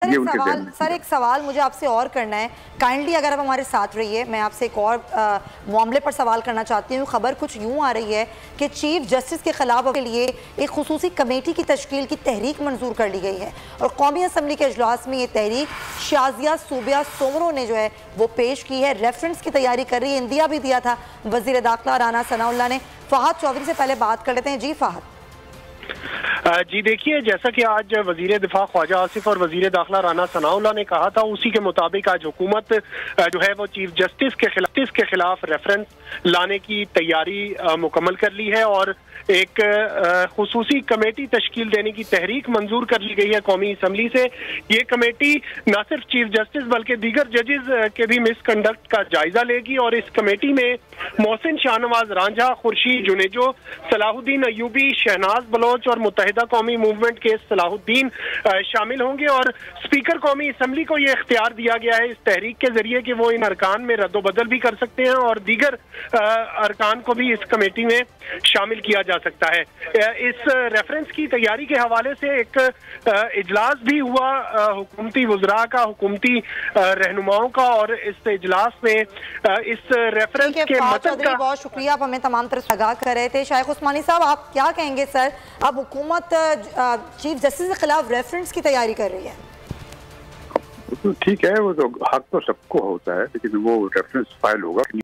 ये उनके सर एक सवाल मुझे आपसे और करना है, काइंडली अगर आप हमारे साथ रहिए। मैं आपसे एक और मामले पर सवाल करना चाहती हूँ। खबर कुछ यूँ आ रही है कि चीफ जस्टिस के खिलाफ के लिए एक खुसूसी कमेटी की तश्कील की तहरीक मंजूर कर ली गई है और कौमी असम्बली के इजलास में ये तहरीक शाजिया सूबिया सोमरो ने जो है वो पेश की है। रेफरेंस की तैयारी कर रही है, इंदिया भी दिया था वजीर दाखिला राना सनाउल्लाह ने। फहद चौधरी से पहले बात कर लेते हैं। जी फहद। जी देखिए, जैसा कि आज वजीर दिफा ख्वाजा आसिफ और वजीर दाखिला राना सनाउल्लाह ने कहा था, उसी के मुताबिक आज हुकूमत जो है वो चीफ जस्टिस के खिलाफ रेफरेंस लाने की तैयारी मुकम्मल कर ली है और एक खुसूसी कमेटी तश्कील देने की तहरीक मंजूर कर ली गई है कौमी असम्बली से। ये कमेटी न सिर्फ चीफ जस्टिस बल्कि दीगर जजेस के भी मिसकंडक्ट का जायजा लेगी और इस कमेटी में मोहसिन शाहनवाज रांझा, खुर्शीद जुनेजो, सलाहुद्दीन अयूबी, शहनाज बलोच और मुत्तहिदा कौमी मूवमेंट के सलाहुद्दीन शामिल होंगे। और स्पीकर कौमी असम्बली को ये इख्तियार दिया गया है इस तहरीक के जरिए कि वो इन अरकान में रद्दोबदल भी कर सकते हैं और दीगर अरकान को भी इस कमेटी में शामिल किया जा सकता है। इस रेफरेंस की तैयारी के हवाले से एक इजलास भी हुआ हुकूमती वज़रा का, हुकूमती रहनुमाओं का, और इस इजलास में इस रेफरेंस के मतलब का बहुत शुक्रिया, आप हमें तमाम तरह से आगाह कर रहे थे। शाइख उस्मानी साहब, आप क्या कहेंगे सर? अब हुकूमत चीफ जस्टिस के खिलाफ रेफरेंस की तैयारी कर रही है। ठीक है, वो तो हक तो सबको होता है, लेकिन वो रेफरेंस फाइल होगा।